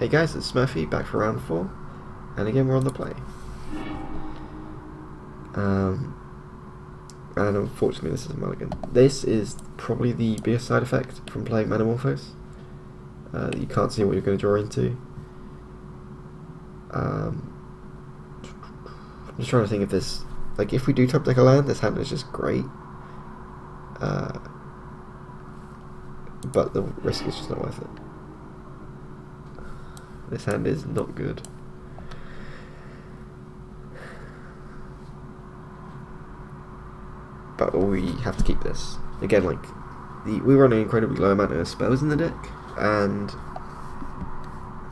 Hey guys, it's Smurfy, back for round 4, and again we're on the play. And unfortunately this is a mulligan. This is probably the biggest side effect from playing Manamorphose. That you can't see what you're going to draw into. I'm just trying to think if this, like if we do top deck a land, this hand is just great. But the risk is just not worth it. This hand is not good. But we have to keep this. Again, like, we run an incredibly low amount of spells in the deck, and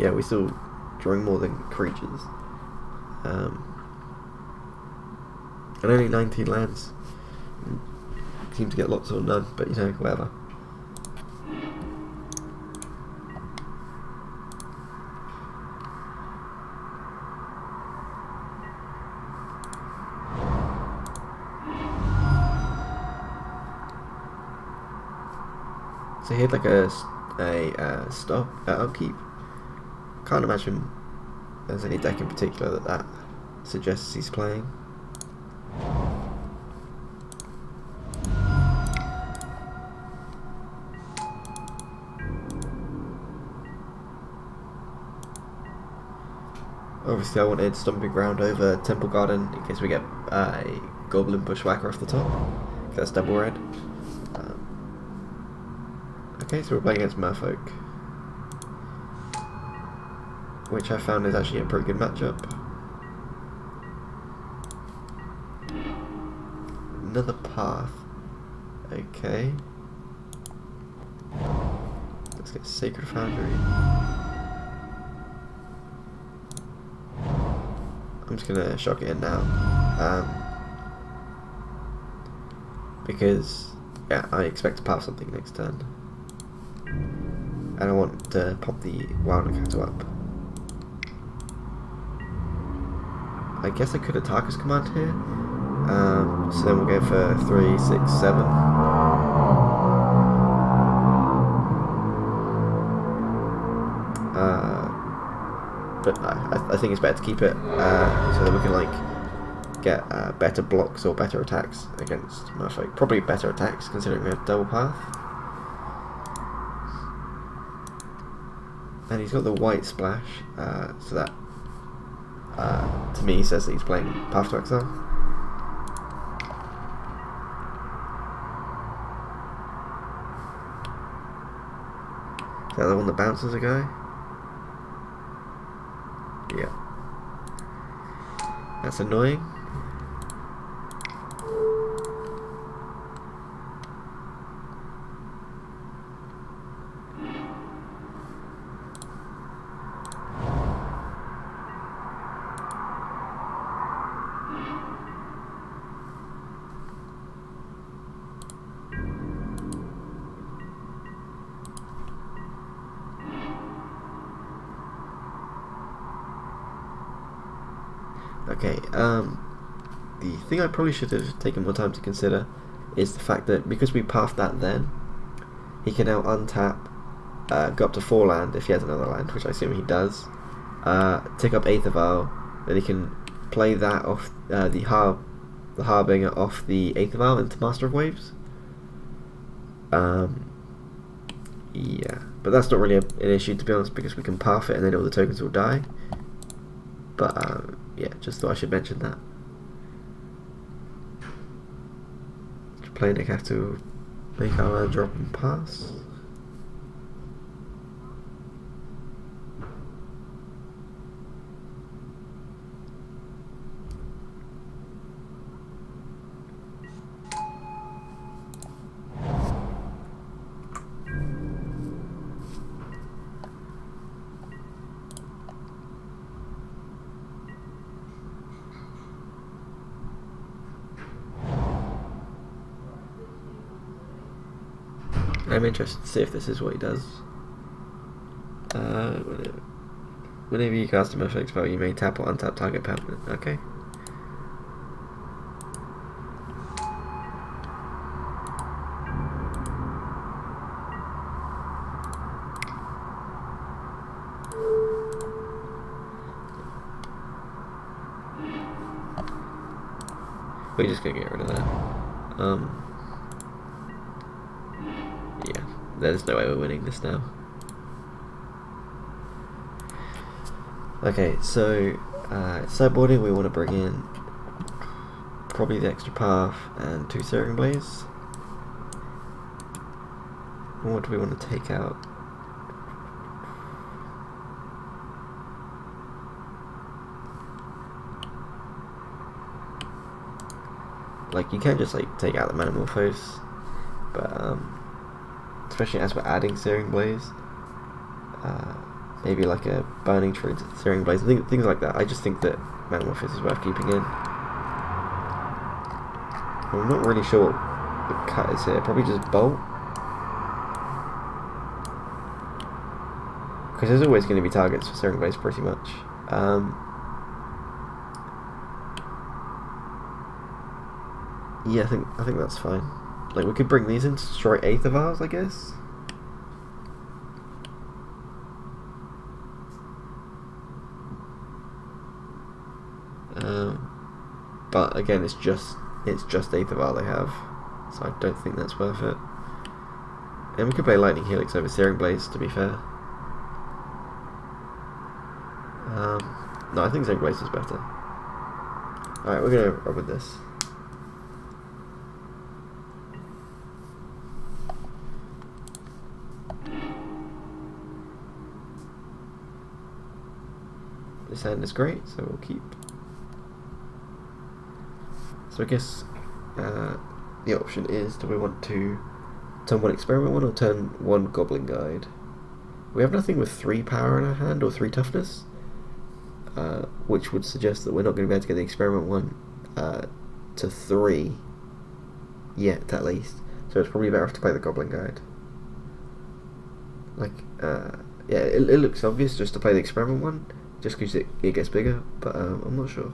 yeah, we're still drawing more than creatures. And only 19 lands. Seem to get lots or none, but you know, whatever. So he had like a stop upkeep. Can't imagine there's any deck in particular that suggests he's playing. Obviously I wanted Stomping Ground over Temple Garden in case we get a Goblin Bushwhacker off the top. That's double red. Okay, so we're playing against Merfolk, which I found is actually a pretty good matchup. Another path. Okay. Let's get Sacred Foundry. I'm just gonna shock it in now. Because yeah, I expect to pass something next turn. And I want to pop the Wild Nacatl up. I guess I could Atarka's command here. So then we'll go for 3, 6, 7. But I think it's better to keep it so that we can like get better blocks or better attacks against Merfolk. Probably better attacks considering we have double path. And he's got the white splash, so that to me says that he's playing Path to Exile. Is that the one that bounces a guy? Yeah. That's annoying. Okay, the thing I probably should have taken more time to consider is the fact that because we pathed that then, he can now untap, go up to 4 land if he has another land, which I assume he does, take up Aether, then he can play that off the Harbinger off the Aether into Master of Waves. Yeah, but that's not really an issue to be honest, because we can path it and then all the tokens will die. But yeah, just thought I should mention that. Play Nacatl to make our drop and pass. I'm interested to see if this is what he does. Whenever you cast a Merfolk spell, you may tap or untap target permanent. Okay. We're just gonna get rid of that. Yeah, there's no way we're winning this now. Okay, so sideboarding, we want to bring in probably the extra path and 2 Searing Blaze. And what do we want to take out? Like, you can't just like take out the Manamorphose, but especially as we're adding Searing Blaze, maybe like a Burning-Tree Searing Blaze, things like that. I just think that Manamorphose is worth keeping in. I'm not really sure what the cut is here. Probably just Bolt, because there's always going to be targets for Searing Blaze pretty much. Yeah, I think that's fine. Like, we could bring these in to destroy Aether Vials, I guess. But again, it's just Aether Vial they have, so I don't think that's worth it. And we could play Lightning Helix over Searing Blaze, to be fair. No, I think Searing Blaze is better. Alright, we're gonna run with this. This hand is great, so we'll keep. So I guess the option is, do we want to turn 1 Experiment 1 or turn 1 Goblin Guide? We have nothing with 3 power in our hand or 3 toughness, which would suggest that we're not going to be able to get the Experiment 1 to 3 yet, at least. So it's probably better off to play the Goblin Guide. Like, yeah, it looks obvious just to play the Experiment 1, just because it gets bigger, but I'm not sure.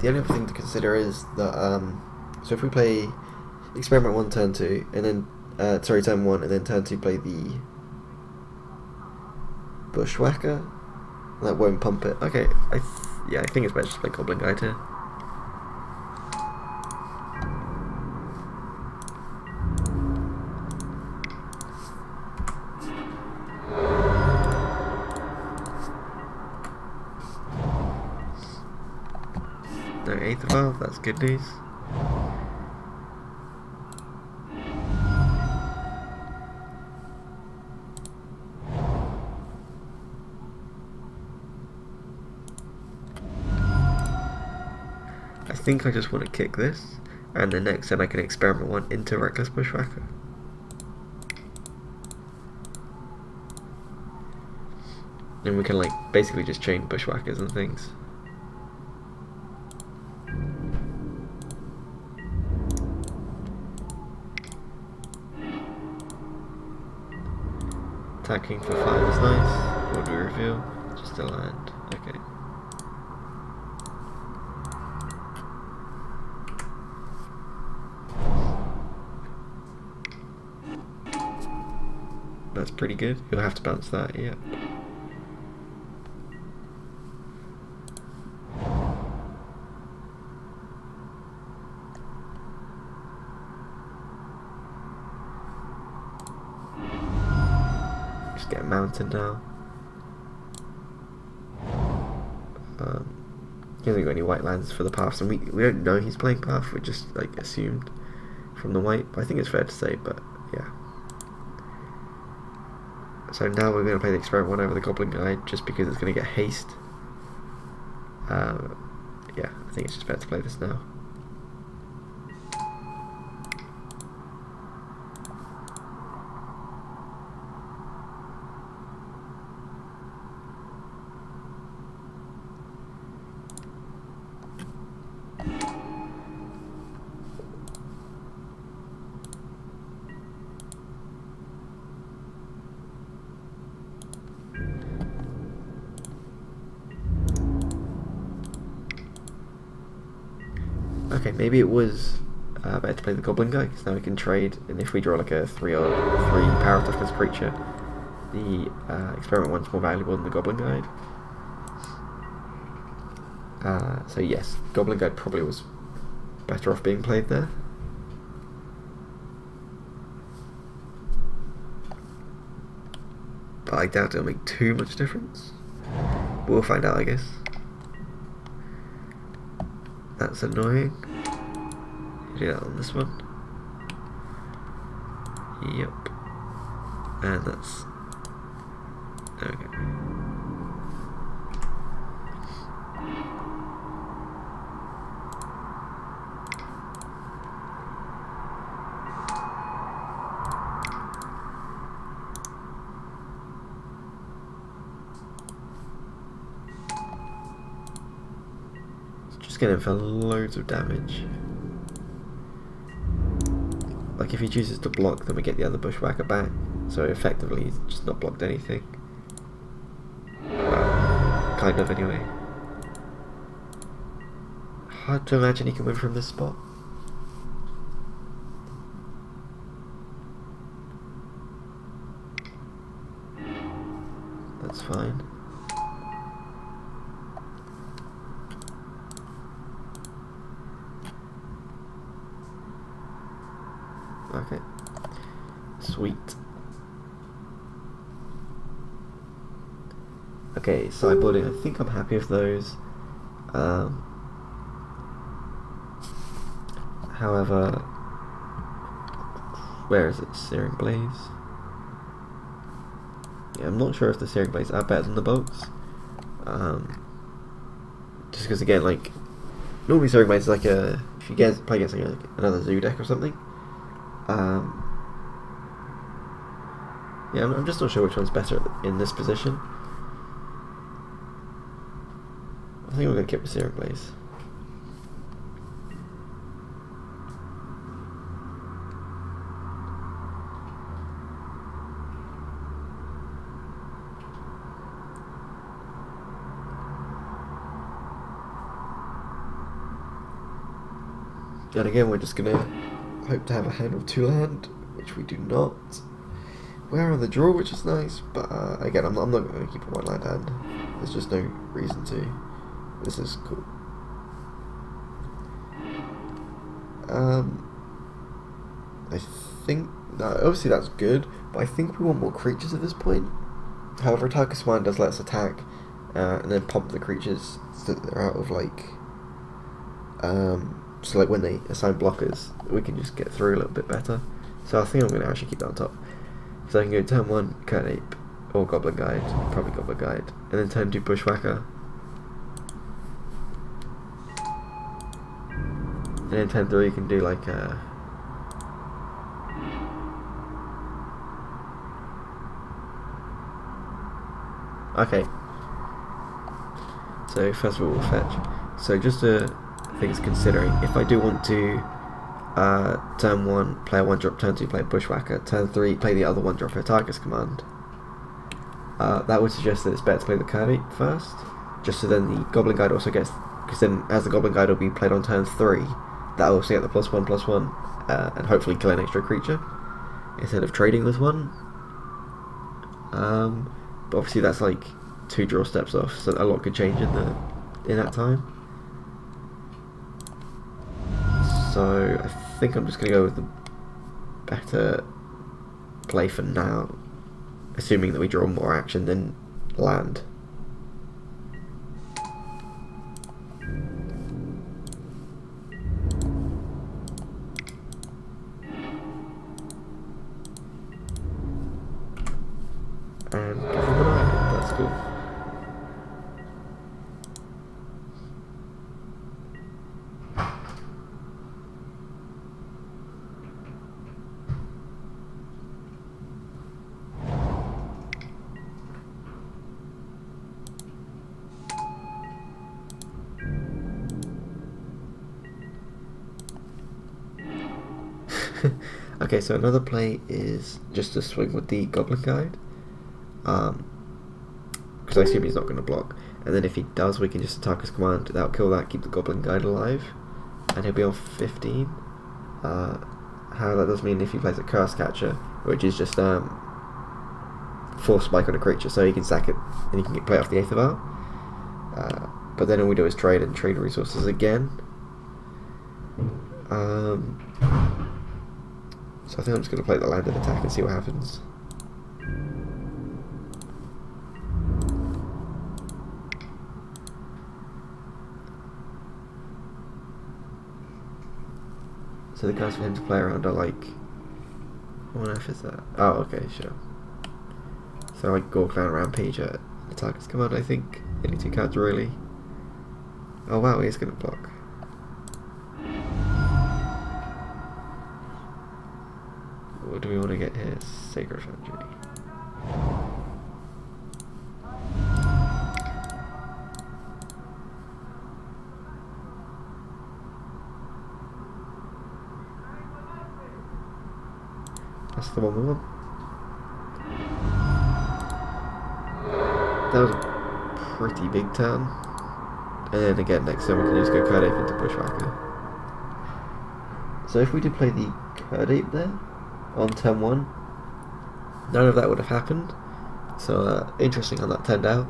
The only other thing to consider is that, so if we play Experiment 1 turn 2, and then, sorry, turn 1, and then turn 2 play the Bushwhacker, that won't pump it. Okay, yeah, I think it's better to play Goblin Guide here. No Aether Vial, that's good news. I think I just want to kick this, and then next turn I can Experiment 1 into Reckless Bushwhacker. And we can like basically just chain Bushwhackers and things. Attacking for 5 is nice. What do we reveal? Just a land. Okay. That's pretty good. You'll have to bounce that, yeah. Get a mountain now. He hasn't got any white lands for the paths, and we don't know he's playing path. We just like assumed from the white. But I think it's fair to say. But yeah. So now we're going to play the Experiment 1 over the Goblin Guide, just because it's going to get haste. Yeah, I think it's just fair to play this now. Okay, maybe it was better to play the Goblin guy, because now we can trade, and if we draw like a 3 or 3 power toughness creature, the experiment one's more valuable than the Goblin Guide. So yes, Goblin Guide probably was better off being played there. But I doubt it'll make too much difference. But we'll find out, I guess. That's annoying. Do that on this one. Yep. And that's... okay. Just get him for loads of damage. Like if he chooses to block, then we get the other Bushwhacker back. So effectively, he's just not blocked anything. Well, kind of anyway. Hard to imagine he can win from this spot. That's fine. Okay. Sweet. Okay, sideboarding, I think I'm happy with those. However, where is it? Searing Blaze? Yeah, I'm not sure if the Searing Blaze are better than the bolts. Just because again, like, normally Searing Blaze is like a, if you play against like another zoo deck or something. Yeah, I'm just not sure which one's better in this position. I think we're going to keep the Searing Blaze. And again, we're just going to hope to have a hand of 2 land, which we do not. We are on the draw, which is nice, but again, I'm not going to keep a 1 land hand. There's just no reason to. This is cool. I think obviously that's good, but I think we want more creatures at this point. However, Atarka's Command does let us attack and then pump the creatures so that they're out of like. So like when they assign blockers, we can just get through a little bit better. So I think I'm going to actually keep that on top. So I can go turn 1 Kird Ape or Goblin Guide, probably Goblin Guide, and then turn 2 Bushwhacker. And then turn 3 you can do like a... Okay. So first of all we'll fetch. So just things considering, if I do want to turn 1 play a 1-drop, turn 2 play Bushwhacker, turn 3 play the other 1-drop for Atarka's Command, that would suggest that it's better to play the Kird Ape first, just so then the Goblin Guide also gets, because then as the Goblin Guide will be played on turn 3, that'll also get the +1/+1 and hopefully kill an extra creature instead of trading with one. But obviously that's like 2 draw steps off, so a lot could change in that time. So I think I'm just going to go with the better play for now, assuming that we draw more action than land. And give them an eye, that's cool. Okay, so another play is just to swing with the Goblin Guide, because I assume he's not going to block, and then if he does we can just attack his command, that'll kill that, keep the Goblin Guide alive, and he'll be on 15. How that does mean if he plays a Curse Catcher, which is just Force Spike on a creature, so he can sack it and he can play off the Eighth of Art. But then all we do is trade and trade resources again. So I think I'm just going to play the landed attack and see what happens. So the cards for him to play around are like... What on earth is that? Oh, okay, sure. So like Gorklan Rampager, Atarka's command, I think. Any 2 cards really. Oh wow, he's going to block. What do we want to get here? Sacred Foundry. That's the one we want. That was a pretty big turn. And then again, next turn we can just go Kird Ape into Bushwhacker. So if we did play the Kird Ape there, on turn 1, none of that would have happened. So interesting how that turned out.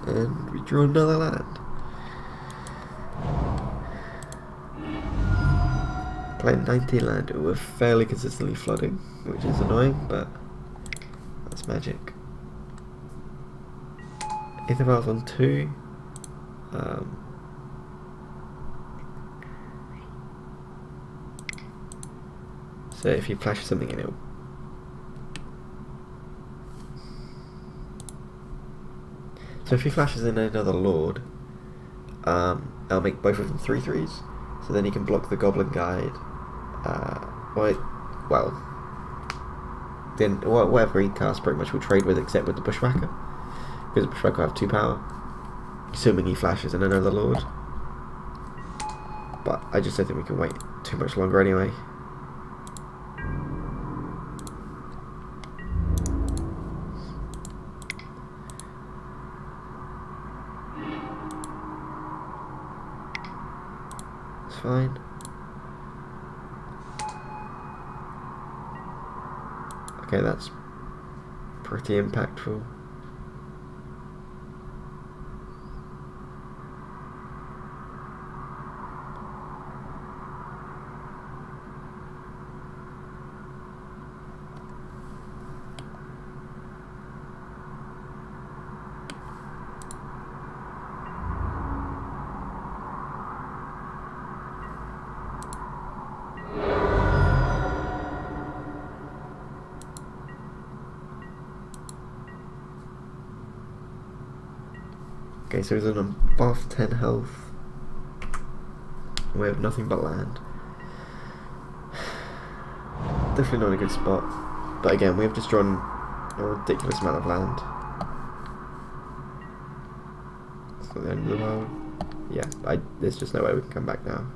And we drew another land. Playing 19 land, we're fairly consistently flooding, which is annoying, but that's magic. Eighth of Art on 2. So if you flash something in, it'll... So if he flashes in another Lord, I'll make both of them 3/3s. So then he can block the Goblin Guide. Well, then whatever he casts pretty much will trade with, except with the Bushwhacker, because the Bushwhacker will have 2 power, assuming he flashes in another Lord. But I just don't think we can wait too much longer anyway. It's fine. Okay, that's pretty impactful. Okay, so he's on above 10 health. We have nothing but land. Definitely not a good spot. But again, we have just drawn a ridiculous amount of land. It's not the end of the world. Yeah, there's just no way we can come back now.